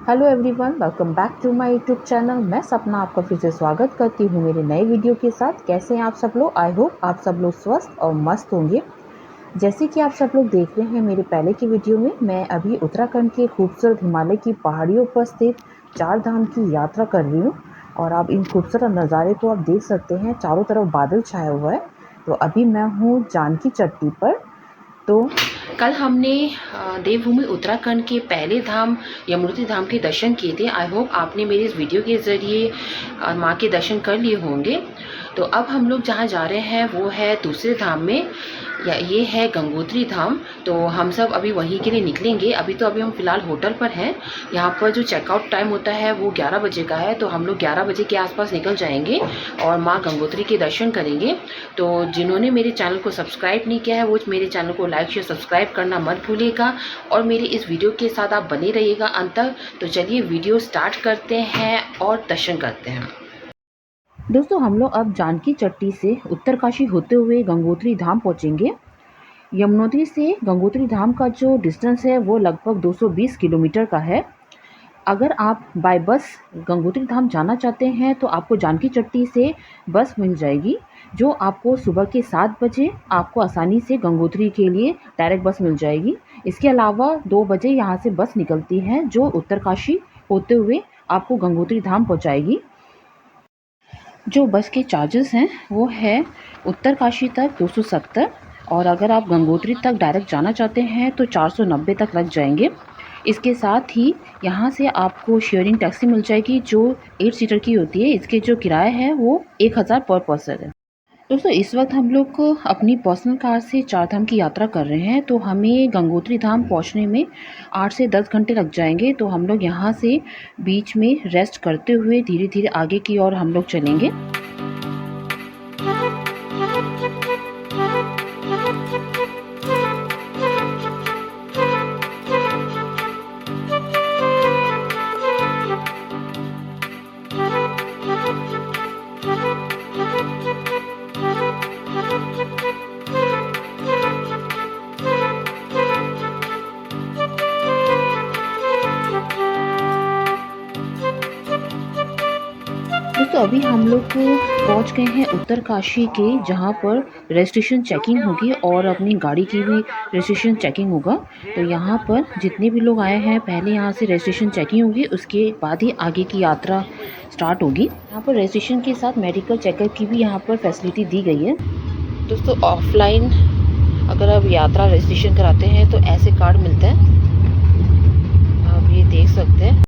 Hello everyone, welcome back to my YouTube channel. मैं सपना आपका फिर से स्वागत करती हूँ मेरे नए वीडियो के साथ। कैसे हैं आप सब लोग? आई होप आप सब लोग स्वस्थ और मस्त होंगे। जैसे कि आप सब लोग देख रहे हैं मेरे पहले की वीडियो में, मैं अभी उत्तराखंड के खूबसूरत हिमालय की पहाड़ियों पर स्थित चार धाम की यात्रा कर रही हूँ। और आप इन खूबसूरत नज़ारे को आप देख सकते हैं, चारों तरफ बादल छाया हुआ है। तो अभी मैं हूँ जानकी चट्टी पर। तो कल हमने देवभूमि उत्तराखंड के पहले धाम यमुनोत्री धाम के दर्शन किए थे। आई होप आपने मेरे इस वीडियो के ज़रिए माँ के दर्शन कर लिए होंगे। तो अब हम लोग जहाँ जा रहे हैं वो है दूसरे धाम में, या ये है गंगोत्री धाम। तो हम सब अभी वहीं के लिए निकलेंगे। अभी हम फ़िलहाल होटल पर हैं। यहाँ पर जो चेकआउट टाइम होता है वो 11 बजे का है, तो हम लोग 11 बजे के आसपास निकल जाएंगे और माँ गंगोत्री के दर्शन करेंगे। तो जिन्होंने मेरे चैनल को सब्सक्राइब नहीं किया है वो मेरे चैनल को लाइक शेयर सब्सक्राइब करना मत भूलिएगा, और मेरे इस वीडियो के साथ आप बने रहिएगा अंत तक। तो चलिए वीडियो स्टार्ट करते हैं और दर्शन करते हैं। दोस्तों, हम लोग अब जानकी चट्टी से उत्तरकाशी होते हुए गंगोत्री धाम पहुंचेंगे। यमुनोत्री से गंगोत्री धाम का जो डिस्टेंस है वो लगभग 220 किलोमीटर का है। अगर आप बाय बस गंगोत्री धाम जाना चाहते हैं तो आपको जानकी चट्टी से बस मिल जाएगी, जो आपको सुबह के 7 बजे आपको आसानी से गंगोत्री के लिए डायरेक्ट बस मिल जाएगी। इसके अलावा 2 बजे यहाँ से बस निकलती है जो उत्तरकाशी होते हुए आपको गंगोत्री धाम पहुँचाएगी। जो बस के चार्जेस हैं वो है उत्तरकाशी तक 270, और अगर आप गंगोत्री तक डायरेक्ट जाना चाहते हैं तो 490 तक लग जाएंगे। इसके साथ ही यहाँ से आपको शेयरिंग टैक्सी मिल जाएगी जो 8 सीटर की होती है। इसके जो किराया है वो 1000 पर पर्सन है। दोस्तों, इस वक्त हम लोग को अपनी पर्सनल कार से चार धाम की यात्रा कर रहे हैं, तो हमें गंगोत्री धाम पहुंचने में 8 से 10 घंटे लग जाएंगे। तो हम लोग यहाँ से बीच में रेस्ट करते हुए धीरे धीरे आगे की ओर हम लोग चलेंगे। दोस्तों, अभी हम लोग पहुंच गए हैं उत्तरकाशी के, जहां पर रजिस्ट्रेशन चेकिंग होगी और अपनी गाड़ी की भी रजिस्ट्रेशन चेकिंग होगा। तो यहां पर जितने भी लोग आए हैं पहले यहां से रजिस्ट्रेशन चेकिंग होगी, उसके बाद ही आगे की यात्रा स्टार्ट होगी। यहां पर रजिस्ट्रेशन के साथ मेडिकल चेकअप की भी यहां पर फैसिलिटी दी गई है। दोस्तों, ऑफलाइन अगर आप यात्रा रजिस्ट्रेशन कराते हैं तो ऐसे कार्ड मिलते हैं, आप ये देख सकते हैं।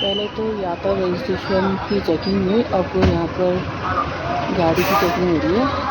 पहले तो यात्रा रजिस्ट्रेशन की चेकिंग हुई, अब यहाँ पर गाड़ी की चेकिंग हो रही है।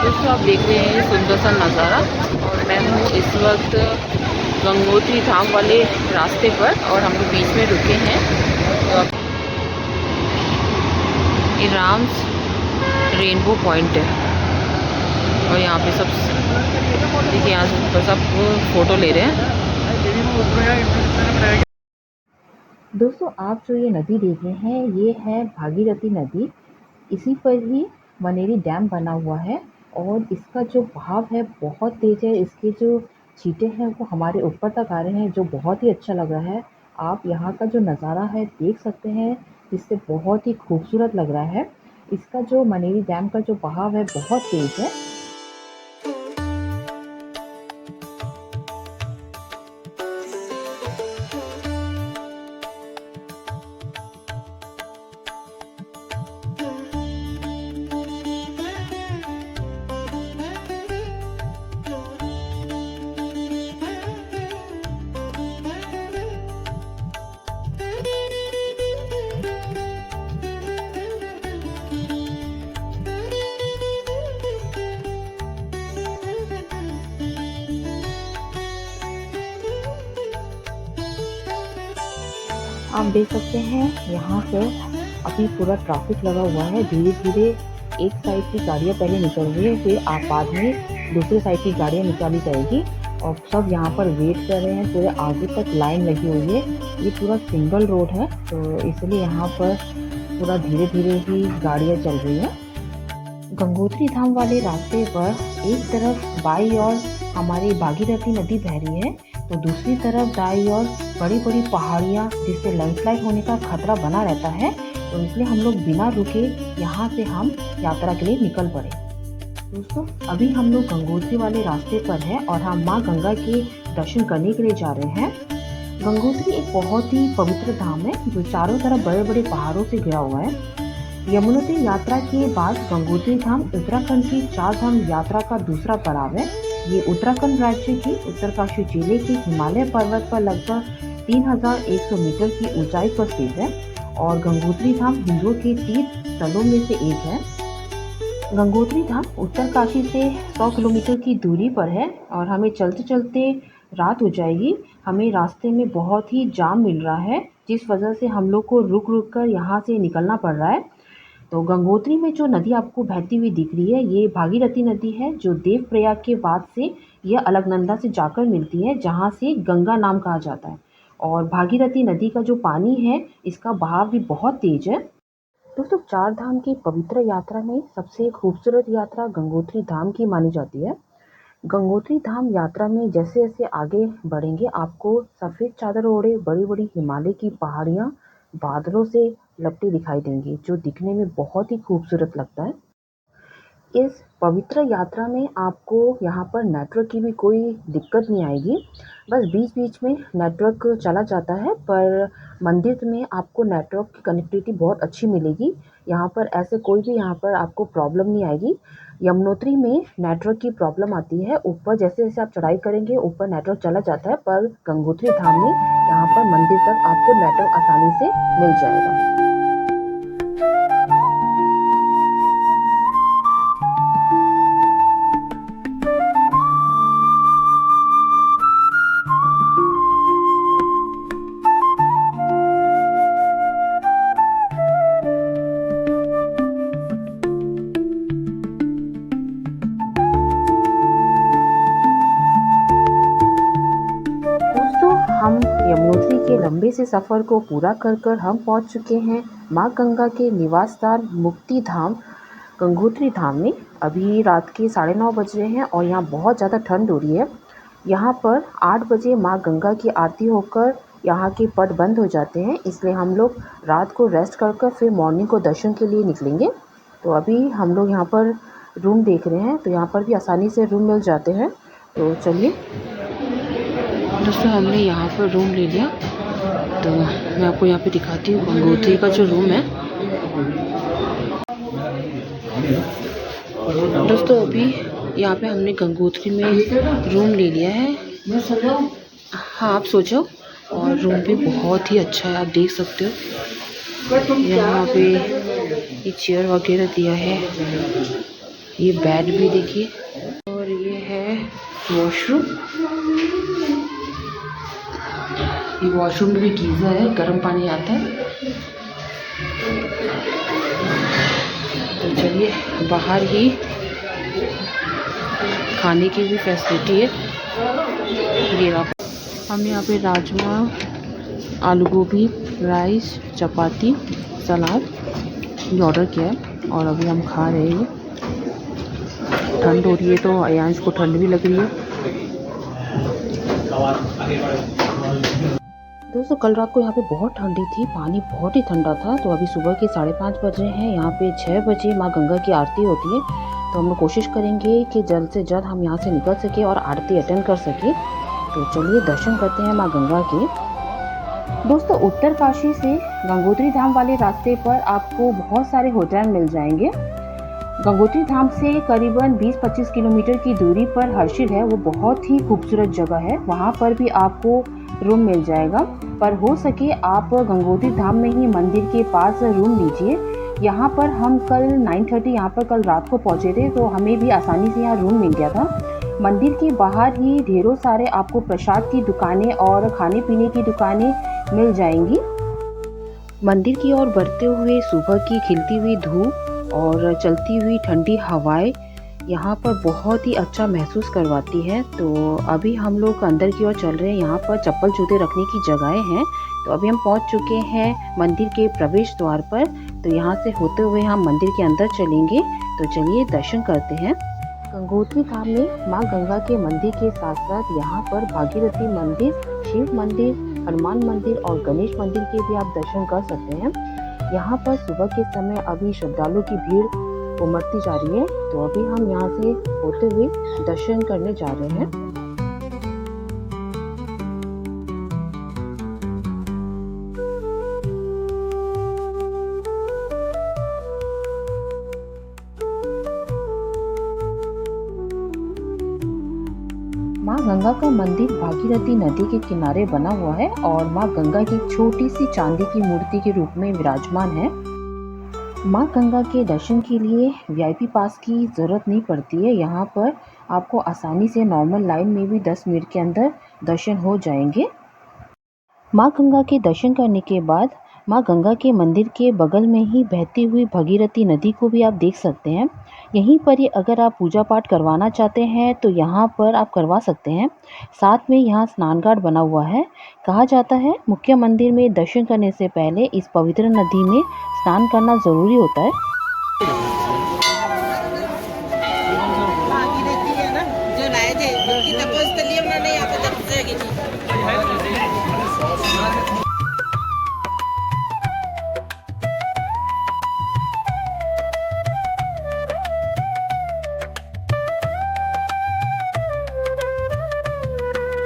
दोस्तों, आप देख रहे हैं सुंदर सा नज़ारा, और मैं हूँ इस वक्त गंगोत्री धाम वाले रास्ते पर, और हम लोग बीच में रुके हैं। तो अब ये राम्स रेनबो पॉइंट है, और यहाँ पे सब देखिए, यहाँ से सब फ़ोटो ले रहे हैं। दोस्तों, आप जो ये नदी देख रहे हैं ये है भागीरथी नदी। इसी पर ही मनेरी डैम बना हुआ है और इसका जो बहाव है बहुत तेज है। इसके जो छींटे हैं वो हमारे ऊपर तक आ रहे हैं, जो बहुत ही अच्छा लग रहा है। आप यहाँ का जो नज़ारा है देख सकते हैं, जिससे बहुत ही खूबसूरत लग रहा है। इसका जो मनेरी डैम का जो बहाव है बहुत तेज़ है। आप देख सकते हैं यहाँ से अभी पूरा ट्रैफिक लगा हुआ है। धीरे धीरे एक साइड की गाड़ियाँ पहले निकल रही है, फिर आप बाद में दूसरे साइड की गाड़ियाँ निकाली जाएगी और सब यहाँ पर वेट कर रहे हैं। पूरे आगे तक लाइन लगी हुई है। ये पूरा सिंगल रोड है, तो इसलिए यहाँ पर पूरा धीरे धीरे ही गाड़ियाँ चल रही हैं। गंगोत्री धाम वाले रास्ते पर एक तरफ बाईं ओर हमारी भागीरथी नदी बह रही है, तो दूसरी तरफ दाईं ओर बड़ी बड़ी पहाड़ियाँ, जिससे लैंडस्लाइड होने का खतरा बना रहता है। तो इसलिए हम लोग बिना रुके यहाँ से हम यात्रा के लिए निकल पड़े। दोस्तों, अभी हम लोग गंगोत्री वाले रास्ते पर हैं और हम माँ गंगा के दर्शन करने के लिए जा रहे हैं। गंगोत्री एक बहुत ही पवित्र धाम है, जो चारों तरफ बड़े बड़े पहाड़ों से घिरा हुआ है। यमुनोत्री यात्रा के बाद गंगोत्री धाम उत्तराखंड की 4 धाम यात्रा का दूसरा पड़ाव है। ये उत्तराखंड राज्य के उत्तरकाशी जिले के हिमालय पर्वत पर लगभग 3100 मीटर की ऊंचाई पर स्थित है और गंगोत्री धाम हिंदुओं के तीर्थ स्थलों में से एक है। गंगोत्री धाम उत्तरकाशी से 100 किलोमीटर की दूरी पर है और हमें चलते चलते रात हो जाएगी। हमें रास्ते में बहुत ही जाम मिल रहा है, जिस वजह से हम लोग को रुक रुक कर यहाँ से निकलना पड़ रहा है। तो गंगोत्री में जो नदी आपको बहती हुई दिख रही है, ये भागीरथी नदी है, जो देवप्रयाग के बाद से यह अलकनंदा से जाकर मिलती है, जहाँ से गंगा नाम कहा जाता है। और भागीरथी नदी का जो पानी है, इसका बहाव भी बहुत तेज है। दोस्तों, 4 धाम की पवित्र यात्रा में सबसे खूबसूरत यात्रा गंगोत्री धाम की मानी जाती है। गंगोत्री धाम यात्रा में जैसे जैसे आगे बढ़ेंगे, आपको सफ़ेद चादर ओढ़े बड़ी बड़ी हिमालय की पहाड़ियाँ बादलों से लपटी दिखाई देंगी, जो दिखने में बहुत ही खूबसूरत लगता है। इस पवित्र यात्रा में आपको यहाँ पर नेटवर्क की भी कोई दिक्कत नहीं आएगी। बस बीच बीच में नेटवर्क चला जाता है, पर मंदिर में आपको नेटवर्क की कनेक्टिविटी बहुत अच्छी मिलेगी। यहाँ पर ऐसे कोई भी यहाँ पर आपको प्रॉब्लम नहीं आएगी। यमुनोत्री में नेटवर्क की प्रॉब्लम आती है, ऊपर जैसे जैसे आप चढ़ाई करेंगे ऊपर नेटवर्क चला जाता है, पर गंगोत्री धाम में यहाँ पर मंदिर तक आपको नेटवर्क आसानी से मिल जाएगा। हम यमुनोत्री के लंबे से सफ़र को पूरा कर हम पहुंच चुके हैं माँ गंगा के निवास स्थान मुक्ति धाम गंगोत्री धाम में। अभी रात के 9:30 बज रहे हैं और यहाँ बहुत ज़्यादा ठंड हो रही है। यहाँ पर 8 बजे माँ गंगा की आरती होकर यहाँ के पट बंद हो जाते हैं, इसलिए हम लोग रात को रेस्ट कर फिर मॉर्निंग को दर्शन के लिए निकलेंगे। तो अभी हम लोग यहाँ पर रूम देख रहे हैं, तो यहाँ पर भी आसानी से रूम मिल जाते हैं। तो चलिए दोस्तों, हमने यहाँ पर रूम ले लिया, तो मैं आपको यहाँ पे दिखाती हूँ गंगोत्री का जो रूम है। दोस्तों, अभी यहाँ पे हमने गंगोत्री में रूम ले लिया है। हाँ, आप सोचो। और रूम भी बहुत ही अच्छा है, आप देख सकते हो। यहाँ पे ये चेयर वगैरह दिया है, ये बेड भी देखिए, और ये है वॉशरूम। ये वॉशरूम में भी गीज़र है, गर्म पानी आता है। तो चलिए, बाहर ही खाने की भी फैसिलिटी है। ये हमने यहाँ पे राजमा, आलू गोभी, राइस, चपाती, सलाद ऑर्डर किया है और अभी हम खा रहे हैं। ठंड हो रही है तो अयांश को ठंड भी लग रही है। दोस्तों कल रात को यहाँ पे बहुत ठंडी थी, पानी बहुत ही ठंडा था। तो अभी सुबह के 5:30 बजे हैं। यहाँ पे 6 बजे माँ गंगा की आरती होती है। तो हम लोग कोशिश करेंगे कि जल्द से जल्द हम यहाँ से निकल सके और आरती अटेंड कर सके। तो चलिए दर्शन करते हैं माँ गंगा के। दोस्तों उत्तरकाशी से गंगोत्री धाम वाले रास्ते पर आपको बहुत सारे होटल मिल जाएंगे। गंगोत्री धाम से करीबन 20-25 किलोमीटर की दूरी पर हर्षिल है, वो बहुत ही खूबसूरत जगह है। वहाँ पर भी आपको रूम मिल जाएगा, पर हो सके आप गंगोत्री धाम में ही मंदिर के पास रूम लीजिए। यहाँ पर हम कल 9:30 यहाँ पर कल रात को पहुँचे थे, तो हमें भी आसानी से यहाँ रूम मिल गया था। मंदिर के बाहर ही ढेरों सारे आपको प्रसाद की दुकानें और खाने पीने की दुकानें मिल जाएंगी। मंदिर की ओर बढ़ते हुए सुबह की खिलती हुई धूप और चलती हुई ठंडी हवाएं यहाँ पर बहुत ही अच्छा महसूस करवाती है। तो अभी हम लोग अंदर की ओर चल रहे हैं। यहाँ पर चप्पल जूते रखने की जगहें हैं। तो अभी हम पहुँच चुके हैं मंदिर के प्रवेश द्वार पर। तो यहाँ से होते हुए हम मंदिर के अंदर चलेंगे। तो चलिए दर्शन करते हैं। गंगोत्री धाम में माँ गंगा के मंदिर के साथ साथ यहाँ पर भागीरथी मंदिर, शिव मंदिर, हनुमान मंदिर और गणेश मंदिर के भी आप दर्शन कर सकते हैं। यहाँ पर सुबह के समय अभी श्रद्धालुओं की भीड़ उमड़ती जा रही है। तो अभी हम यहाँ से होते हुए दर्शन करने जा रहे हैं। माँ गंगा का मंदिर भागीरथी नदी के किनारे बना हुआ है और माँ गंगा की छोटी सी चांदी की मूर्ति के रूप में विराजमान है। माँ गंगा के दर्शन के लिए वीआईपी पास की ज़रूरत नहीं पड़ती है। यहाँ पर आपको आसानी से नॉर्मल लाइन में भी 10 मिनट के अंदर दर्शन हो जाएंगे। माँ गंगा के दर्शन करने के बाद माँ गंगा के मंदिर के बगल में ही बहती हुई भागीरथी नदी को भी आप देख सकते हैं। यहीं पर ही अगर आप पूजा पाठ करवाना चाहते हैं तो यहाँ पर आप करवा सकते हैं। साथ में यहाँ स्नान घाट बना हुआ है। कहा जाता है मुख्य मंदिर में दर्शन करने से पहले इस पवित्र नदी में स्नान करना ज़रूरी होता है। भागीरथी है ना जो लाए थे, उनकी तपस्या उन्होंने यहाँ पे तपस्या की थी।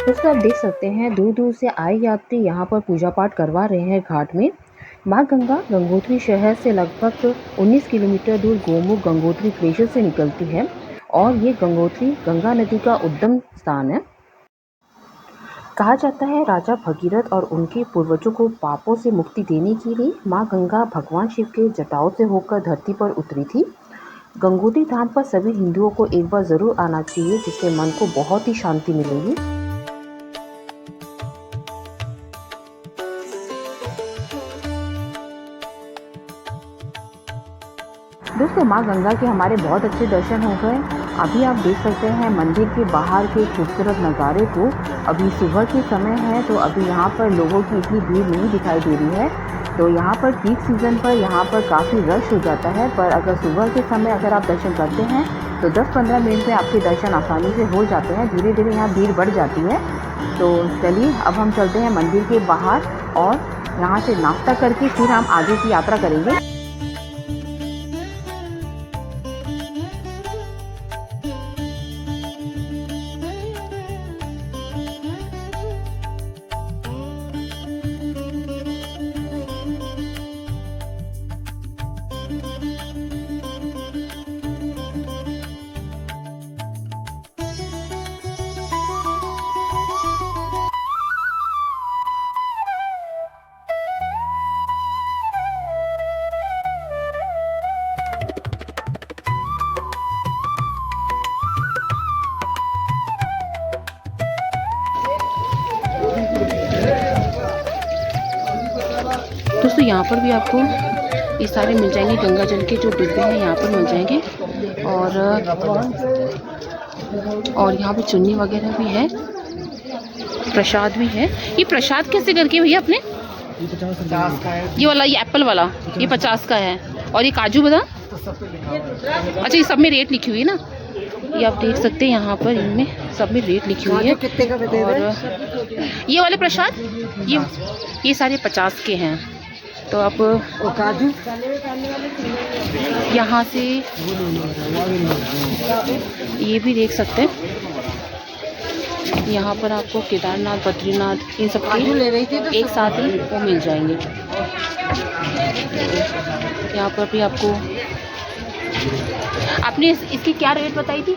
दोस्तों आप देख सकते हैं दूर दूर से आए यात्री यहाँ पर पूजा पाठ करवा रहे हैं घाट में। माँ गंगा गंगोत्री शहर से लगभग 19 किलोमीटर दूर गोमुख गंगोत्री ग्लेशियर से निकलती है और ये गंगोत्री गंगा नदी का उद्गम स्थान है। कहा जाता है राजा भगीरथ और उनके पूर्वजों को पापों से मुक्ति देने के लिए माँ गंगा भगवान शिव के जटाओं से होकर धरती पर उतरी थी। गंगोत्री धाम पर सभी हिंदुओं को एक बार ज़रूर आना चाहिए, जिससे मन को बहुत ही शांति मिलेगी। दोस्तों माँ गंगा के हमारे बहुत अच्छे दर्शन हो गए। अभी आप देख सकते हैं मंदिर के बाहर के खूबसूरत नज़ारे को। अभी सुबह के समय है तो अभी यहाँ पर लोगों की इतनी भीड़ नहीं दिखाई दे रही है। तो यहाँ पर पीक सीज़न पर यहाँ पर काफ़ी रश हो जाता है, पर अगर सुबह के समय अगर आप दर्शन करते हैं तो 10-15 मिनट में आपके दर्शन आसानी से हो जाते हैं। धीरे धीरे यहाँ भीड़ बढ़ जाती है। तो चलिए अब हम चलते हैं मंदिर के बाहर और यहाँ से नाश्ता करके फिर हम आगे की यात्रा करेंगे। दोस्तों यहाँ पर भी आपको ये सारे मिल जाएंगे, गंगा जल के जो डिब्बे हैं यहाँ पर मिल जाएंगे। और यहाँ पे चुन्नी वगैरह भी है, प्रसाद भी है। ये प्रसाद कैसे करके भैया अपने? ये 50 का है। ये वाला, ये एप्पल वाला ये 50 का है। और ये काजू बादाम? अच्छा, ये सब में रेट लिखी हुई है ना। ये आप देख सकते हैं यहाँ पर इनमें सब में रेट लिखी हुई है। कितने का दे और ये वाले प्रसाद ये सारे 50 के हैं। तो आप काजू यहाँ से ये भी देख सकते हैं। यहाँ पर आपको केदारनाथ, बद्रीनाथ इन सब के ले रही थी एक साथ ही वो मिल जाएंगे। यहाँ पर भी आपको आपने इसकी क्या रेट बताई थी?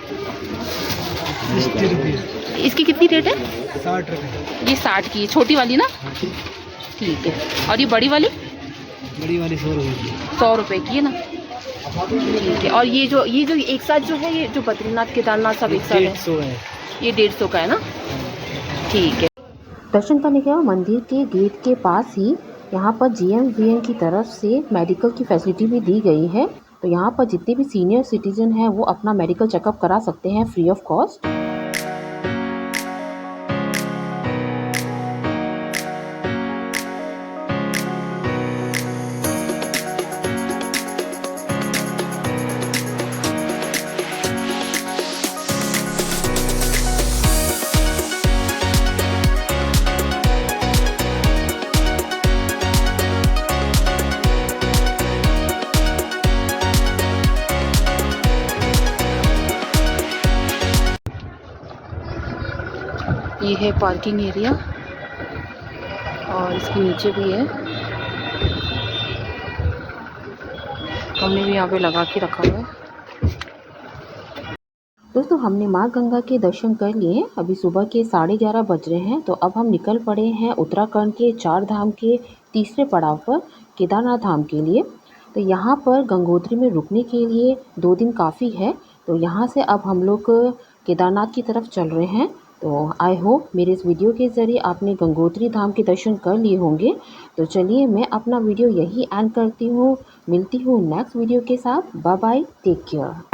60 रुपये, इसकी कितनी रेट है? 60 रुपये। ये 60 की है, छोटी वाली ना? ठीक है। और ये बड़ी वाली? बड़ी वाली 100 रुपये की। 100 रुपये की है ना? ठीक है। और ये जो एक साथ जो है, ये जो बद्रीनाथ केदारनाथ सब एक साथ है, 150 है। ये 150 का है ना? ठीक है। दर्शन करने के बाद मंदिर के गेट के पास ही यहाँ पर GMVN की तरफ से मेडिकल की फैसिलिटी भी दी गई है। तो यहाँ पर जितने भी सीनियर सिटीजन हैं वो अपना मेडिकल चेकअप करा सकते हैं फ्री ऑफ कॉस्ट। ये है पार्किंग एरिया और इसके नीचे भी है। हमने भी यहाँ पे लगा के रखा हुआ है। दोस्तों हमने माँ गंगा के दर्शन कर लिए। अभी सुबह के 11:30 बज रहे हैं। तो अब हम निकल पड़े हैं उत्तराखंड के 4 धाम के तीसरे पड़ाव पर केदारनाथ धाम के लिए। तो यहाँ पर गंगोत्री में रुकने के लिए 2 दिन काफ़ी है। तो यहाँ से अब हम लोग केदारनाथ की तरफ चल रहे हैं। तो आई होप मेरे इस वीडियो के ज़रिए आपने गंगोत्री धाम के दर्शन कर लिए होंगे। तो चलिए मैं अपना वीडियो यही एंड करती हूँ। मिलती हूँ नेक्स्ट वीडियो के साथ। Bye bye, take care.